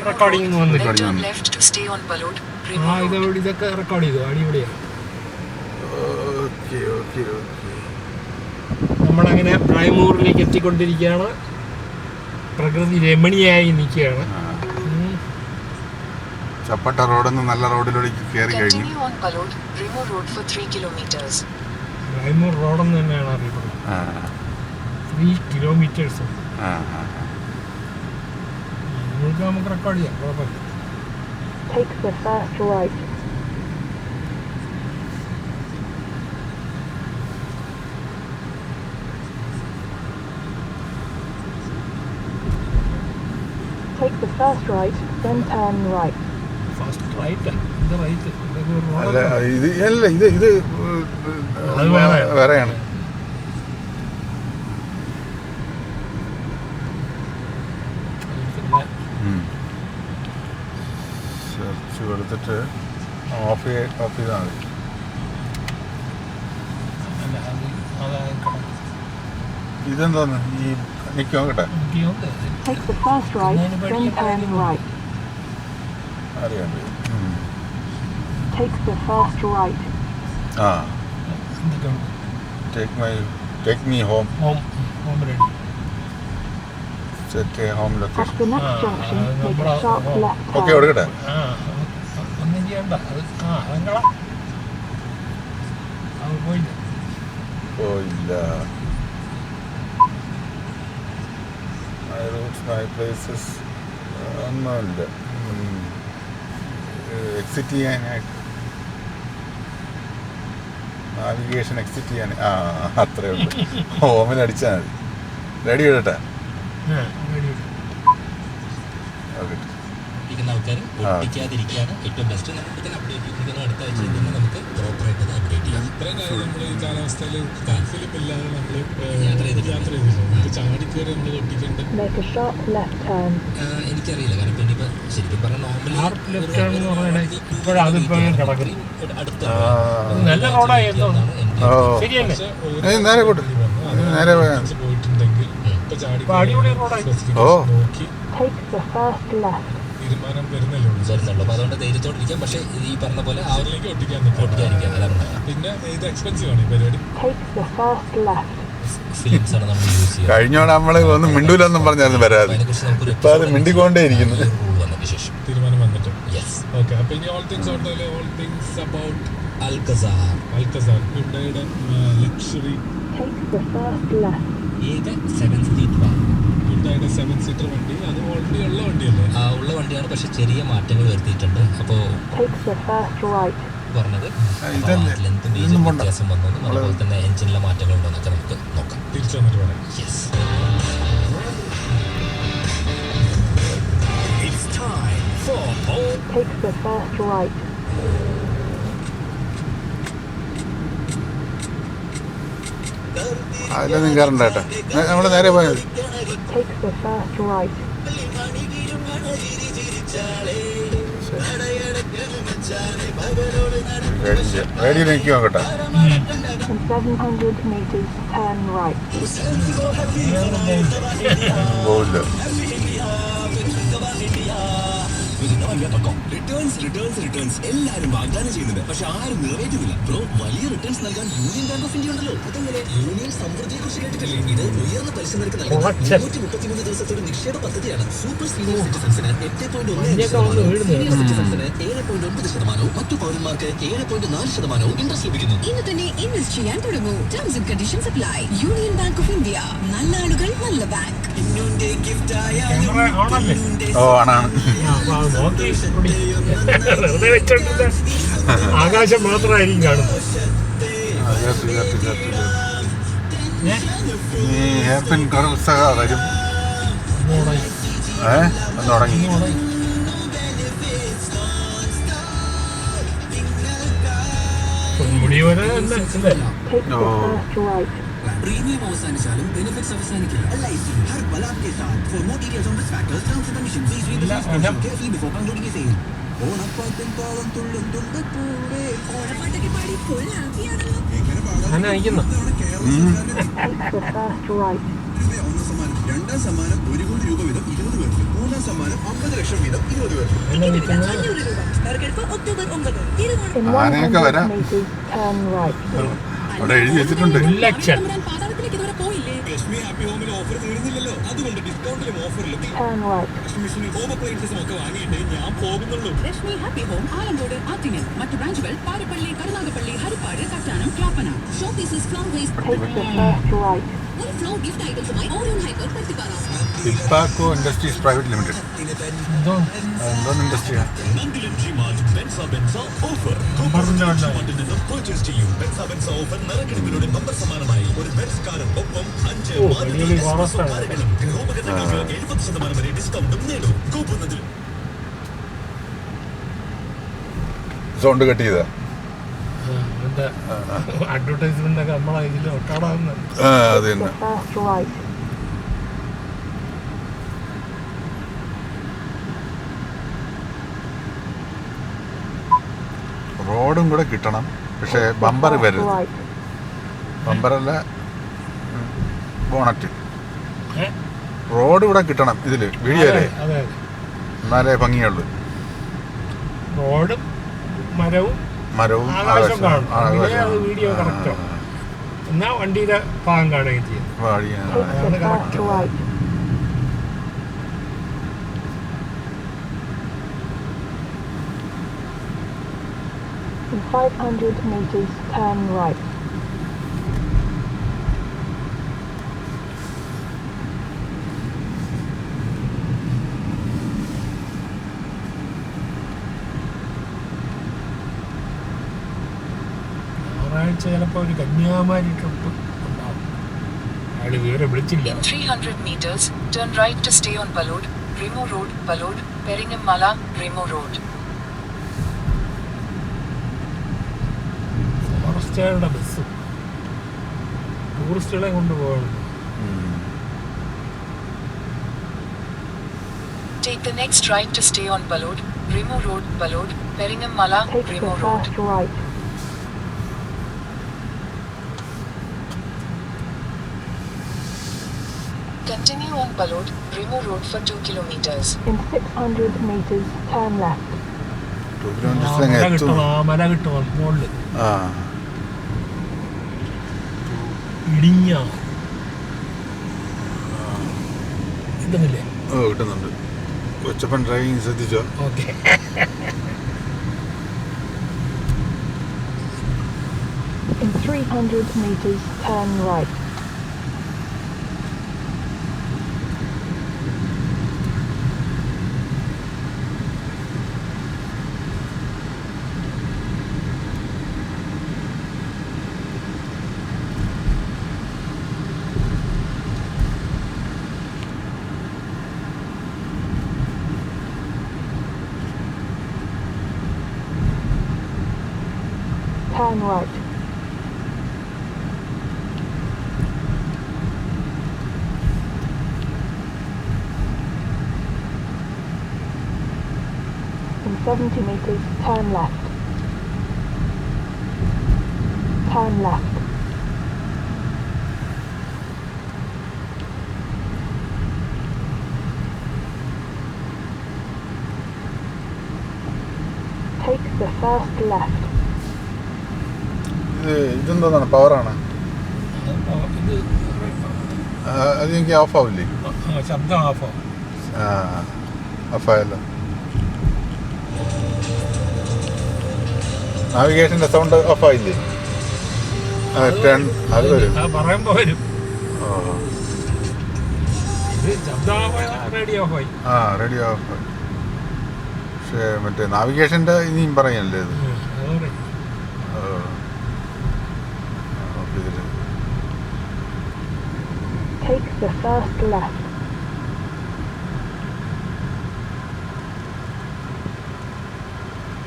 Recording ഇതൊക്കെ record ചെയ്തു അടിപൊളിയാണ്. നമ്മളങ്ങനെ പ്രായമൂറിലേക്ക് എത്തിക്കൊണ്ടിരിക്കുകയാണ്. പ്രകൃതി രമണീയായി നിൽക്കുകയാണ്. ചപ്പട്ട റോഡിൽ നിന്ന് നല്ല റോഡിലൂടെ കയറി കഴിഞ്ഞു. റൈമൂർ റോഡെന്ന് തന്നെയാണ് അറിയപ്പെടുന്നത്. 3 കിലോമീറ്റേഴ്സ് നമുക്ക് റെക്കോർഡ് ചെയ്യാം, കുഴപ്പമില്ല. Take the first right, then turn right. First right? ഇത് റൈറ്റ്. അല്ല ഇത് വേറെയാണ്. സെർച്ച് കൊടുത്തിട്ട് ഓഫ് ചെയ്താൽ മതി. ഇതെന്താന്ന് ഈ നിൽക്കാൻ കേട്ടെ അറിയാൻ take me home set home location. Okay കൊടുക്കട്ടെ. ഒന്നും ചെയ്യണ്ട. പോയില്ല. മൈ റൂട്ട്സ് മൈ പ്ലേസസ് ഒന്നുമില്ല. എക്സിറ്റ് ചെയ്യാനായിട്ട് നാവിഗേഷൻ എക്സിറ്റ് ചെയ്യാൻ അത്രേ ഉള്ളൂ. ഹോമിലടിച്ചാൽ മതി. റെഡി ഇടട്ടെ. ആൾക്കാർ ഒട്ടിക്കാതിരിക്കുകയാണ് ഏറ്റവും ബെസ്റ്റ്. നമുക്ക് തന്നെ അപ്ഡേറ്റ് ചെയ്യുന്നതിന് അടുത്ത ആഴ്ച തന്നെ നമുക്ക് പ്രോപ്പറായിട്ട് അത് അപ്ഡേറ്റ് ചെയ്യാം. ഇത്രയും കാര്യം നമ്മൾ ഈ കാലാവസ്ഥയിൽ ഫിലിമില്ലാതെ നമ്മൾ യാത്ര ചെയ്തില്ല. ചാടിക്കയറി നമ്മൾ ഒട്ടിക്കേണ്ട എനിക്കറിയില്ല. കാരണം പിന്നെ ഇപ്പം ശരിക്കും പറഞ്ഞാൽ നോർമലി തീരുമാനം വരുന്നുള്ളൂ. അപ്പോൾ അതുകൊണ്ട് ധൈര്യത്തോടിരിക്കാം. പക്ഷേ ഈ പറഞ്ഞ പോലെ ആവറിലേക്ക് ഒട്ടിക്കാതിരിക്കാം. അതാണ്. പിന്നെ ഇത് എക്സ്പെൻസീവ് ആണ് ഈ പരിപാടി. ഫിലിംസ് ആണ് നമ്മൾ യൂസ് ചെയ്യുക. കഴിഞ്ഞോടെ നമ്മള് ഒന്നും മിണ്ടൂലൊന്നും പറഞ്ഞായിരുന്നു വരാതെ. ഇപ്പം അത് മിണ്ടിക്കൊണ്ടേ ഇരിക്കുന്നു. ശേഷം തീരുമാനം വന്നിട്ട് ഓക്കെ. അപ്പോൾ ഇനി ഓൾ തിങ്സ് അബൌട്ട് അൽക്കസാർ ഹ്യുണ്ടായിയുടെ ലക്ഷറി ഏക 7 സീറ്റർ ഹ്യുണ്ടായിയുടെ 7 സീറ്റർ വണ്ടി. അത് ഓൾറെഡി ഉള്ള വണ്ടിയല്ലേ? ഉള്ള വണ്ടിയാണ്. പക്ഷെ ചെറിയ മാറ്റങ്ങൾ വരുത്തിയിട്ടുണ്ട്. അപ്പോൾ പറഞ്ഞത് ലെങ്ത്തും വീതിയും വ്യത്യാസം വന്നതും അതുപോലെ തന്നെ എഞ്ചിനിലെ മാറ്റങ്ങളുണ്ടോ എന്നൊക്കെ നമുക്ക് നോക്കാം. തിരിച്ചു വന്നിട്ട് പറയാം. യെസ്. അതിലൊന്നും കയറണ്ട കേട്ടോ. നമ്മള് നേരെ പോയത്. റേഡിയോ നിൽക്കുക കേട്ടോ. പോവില്ല. റിട്ടേൺസ് എല്ലാവരും വാഗ്ദാനം ചെയ്യുന്നുണ്ട്. പക്ഷെ ആരും നിറവേറ്റുന്നില്ല. ബ്രോ, വലിയ റിട്ടേൺസ് നൽകാൻ യൂണിയൻ ബാങ്ക് ഓഫ് ഇന്ത്യ ഉണ്ടല്ലോ. അതെങ്ങനെ? യൂണിയൻ സമൃദ്ധിയെ കുറിച്ച് കേട്ടിട്ടില്ലേ? ഇത് ഉയർന്ന പലിശ നിരക്ക് നൽകുന്ന 333 ദിവസത്തെ നിക്ഷേപ പദ്ധതിയാണ്. സൂപ്പർ സീനിയർ സിറ്റിസൺസിന് 8.1%, സീനിയർ സിറ്റിസൺസിന് 7.9%, മറ്റു പൗരന്മാർക്ക് 7.4% ഇൻട്രസ്റ്റ് ലഭിക്കുന്നു. ഇന്ന് തന്നെ ഇൻവെസ്റ്റ് ചെയ്യാൻ തുടങ്ങൂ. Terms and conditions apply. Union Bank of India. നല്ല ആളുകൾ, നല്ല ബാങ്ക്. ആകാശം മാത്രമായിരിക്കും കാണുന്നത്. വരും. തുടങ്ങി. പ്രീമിയം അവസാനിച്ചാലും ബെനിഫിറ്റ്സ് അവസാനിക്കില്ല. LIC हर पल आपके साथ. For more details on this factors, terms and conditions, please read the description carefully before concluding a sale. ഓണപ്പാട്ടും താളം തുള്ളും തുള്ളപ്പൂവേ. ഓണപ്പാട്ടൊക്കെ പാടി ഫുൾ ഹാപ്പിയാണല്ലോ. ഒന്നാം സമ്മാനം 2 സമ്മാനം 1 കോടി രൂപ വീതം 20 പേർക്ക്. 3-ാം സമ്മാനം ലക്ഷം വീതം 20 പേർ. എന്നെ വിളിക്കുന്നത് 500 രൂപ. നറുക്കെടുപ്പ് ഒക്ടോബർ 9. In ആനയൊക്കെ 100 വരാം. meters, turn right. അവിടെ എഴുതി വെച്ചിട്ടുണ്ട്. ഇലക്ഷൻ പാതാളത്തിലേക്ക് ഇതുവരെ പോയില്ലേ? ലക്ഷ്മി ഹാപ്പി ഹോമിൽ ഓഫർ തീർന്നില്ലല്ലോ, അതുകൊണ്ട് ഡിസ്കൗണ്ടിലും ഓഫറിലും Turn right. വാഷിംഗ് മെഷീനും ഹോം അപ്ലയൻസസും ഒക്കെ വാങ്ങിയിട്ട് ഞാൻ പോകുന്നുള്ളൂ. Lakshmi Happy Home Alamcode Attingal. മറ്റു ബ്രാഞ്ചുകൾ Parappally, Karunagappally, Harippad, Kattanam, Clappana. Shop pieces floor waste Take the first right. ഒരു ഫ്ലോർ ഗിഫ്റ്റ് ഐറ്റംസുമായി Orion hyper Pattippara. Hilpaco Industries Private Limited. എന്തോ എന്തോന്ന് ഇൻഡസ്ട്രിയാണ്? നന്ദിലൻ ജിമാർട്ട് ബെൻസ ഓഫർ. നമ്പറിന്റെ ഉണ്ട്. ജിമാർട്ടിൽ നിന്നും പർച്ചേസ് ചെയ്യും. ബെൻസ ഓഫർ നറുക്കെടുപ്പിലൂടെ ബമ്പർ സമ്മാനമായി ഒരു ബെൻസ് കാറും ഒപ്പം 5 ഓ, മാരുതി അടിപൊളി എക്സ്പ്രസ് ബോണസാണ്. കാറുകളും ഗൃഹോപകരണങ്ങൾക്ക് 70% വരെ ഡിസ്കൗണ്ടും നേടും. കൂപ്പുന്നതിൽ സൗണ്ട് കട്ട് ചെയ്താ? എന്റെ അഡ്വർടൈസ്മെന്റ് ഒക്കെ നമ്മളെ ഇതിൽ ഒട്ടാടാവുന്ന അത് The തന്നെ. first right. റോഡും കൂടെ കിട്ടണം, പക്ഷേ ബമ്പർ First വരരുത്. right. ബമ്പറല്ല, ബോണറ്റ്. ഏ? റോഡ് കൂടെ കിട്ടണം ഇതില്, വീഡിയോയിലേ. അതെ അതെ എന്നാലേ ഭംഗിയുള്ളൂ. റോഡും മരവും മരവും ആകാശം കാണും. ആകാശം. അങ്ങനെ അത് വീഡിയോ correct ആണ്. എന്നാ വണ്ടിയുടെ ഭാഗം കാണുകയും ചെയ്യും. Take the first right. In 500 meters, turn right. ഞായറാഴ്ച ചിലപ്പോൾ ഒരു കന്യാകുമാരി ട്രിപ്പ് ഉണ്ടാവും. അയാൾ ഇതുവരെ വിളിച്ചില്ല. In 300 meters, turn right to stay on Balod, Remo Road, Balod, Peringammala, Remo Road. ഫോറസ്റ്റുകാരുടെ ബസ് ടൂറിസ്റ്റുകളെ കൊണ്ടുപോകണം. Take the next right to stay on Balod, Remo Road, Balod, Peringammala, Take the Remo Road. first right. Continue on Balod, Remo Road for 2 kilometers. In 600 meters, turn left. 2 ആ kilometres മല എത്തും. കിട്ടണം, ആ മല കിട്ടണം മുകളിൽ ആ, ഇടിഞ്ഞ ഇതുമില്ലേ? ഓ കിട്ടുന്നുണ്ട്. കൊച്ചപ്പൻ ഡ്രൈവിംഗ് ശ്രദ്ധിച്ചോ? Okay. In 300 meters, turn right. Turn right. In 70 meters, turn left. Turn left. Take the first left. ഇതെന്താണ്? പവറാണ്. ഇത് അത് എനിക്ക് ഓഫ് ആവില്ലേ? ശബ്ദം ആഫോ. ആ, ഓഫായല്ലോ. നാവിഗേഷൻ്റെ സൗണ്ട് ഓഫായില്ലേ? ടേൺ അത് വരും. പറയുമ്പോ വരും. ഓ, ഇത് ശബ്ദം റേഡിയോ ഓഫായി. ആ, റെഡി ഓഫ്. പക്ഷേ മറ്റേ നാവിഗേഷൻ്റെ ഇനിയും പറയല്ലേ ഇത്? അതോടെ Take the first left.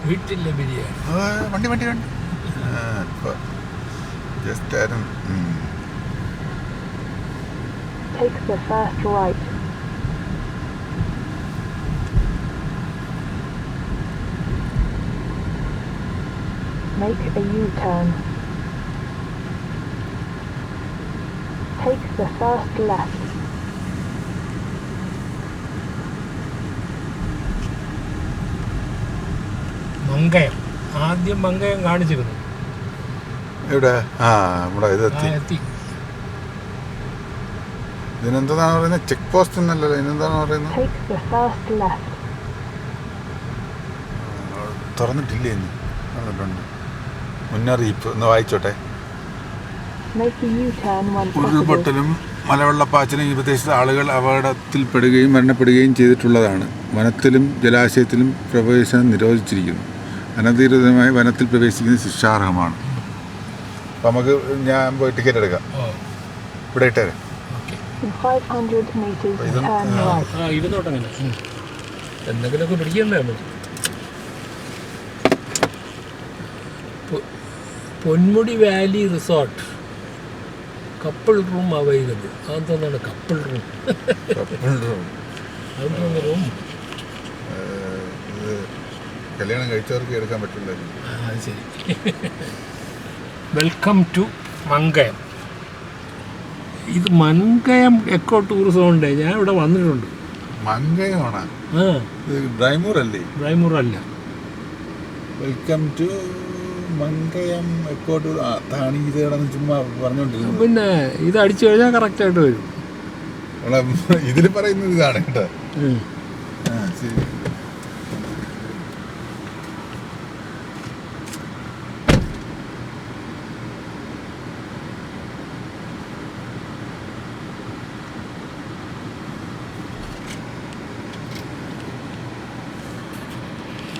വീട്ടിലെ ബിരിയാണി. വണ്ടി വണ്ടി വണ്ടി ജസ്റ്റ് ആരും. Take the first right. Make a U-turn. Take the first left. Mankayam. ആദ്യം മങ്കയം കാണിച്ചിരുന്നു. എവിടെ? നമ്മുടെ ഇതെത്തി. എത്തി. ഇതിനെന്താണ് പറയുന്നത്? ചെക്ക് പോസ്റ്റ് എന്നല്ലല്ലോ, ഇതിനെന്താണ് പറയുന്നത്? Take the first left. തുറന്നിട്ടില്ലേ ഇനി? തുറന്നിട്ടുണ്ട്. മുന്നറിയിപ്പ് ഒന്ന് വായിച്ചോട്ടെ. Make a U-turn once possible. ഉരുൾപൊട്ടലും മലവെള്ളപ്പാച്ചിലും ഈ പ്രദേശത്തെ ആളുകൾ അപകടത്തിൽപ്പെടുകയും മരണപ്പെടുകയും ചെയ്തിട്ടുള്ളതാണ്. വനത്തിലും ജലാശയത്തിലും പ്രവേശനം നിരോധിച്ചിരിക്കുന്നു. അനധികൃതമായി വനത്തിൽ പ്രവേശിക്കുന്നത് ശിക്ഷാർഹമാണ്. അപ്പം നമുക്ക് ഞാൻ പോയി ടിക്കറ്റ് എടുക്കാം. ഇവിടെ ഇട്ടേരെ. In 500 meters, turn right. ഇരുന്നോട്ടങ്ങനെ എന്തെങ്കിലുമൊക്കെ പിടിക്കണ്ടേ നമ്മൾ. Ponmudi valley resort couple room available. അതെന്താണ് കപ്പിൾ റൂം? അതെന്താണ് റൂം? കല്യാണം കഴിച്ചവർക്ക് എടുക്കാൻ പറ്റില്ല. അത് ശരി. Welcome to Mankayam. ഇത് മങ്കയം എക്കോ ടൂറിസം ഉണ്ട്. ഞാൻ ഇവിടെ വന്നിട്ടുണ്ട്. മങ്കയമാണ്. ഇത് ബ്രൈമൂർ അല്ലേ? ബ്രൈമൂർ അല്ല. Welcome to Mankayam eco tour. അതാണ് ഇത് കിടന്ന് ചുമ്മാ പറഞ്ഞുകൊണ്ടിരുന്നത്. പിന്നെ ഇത് അടിച്ചു കഴിഞ്ഞാൽ കറക്റ്റായിട്ട് വരും. ഇതിൽ പറയുന്നത് ഇതാണ് കേട്ടോ. ശരി.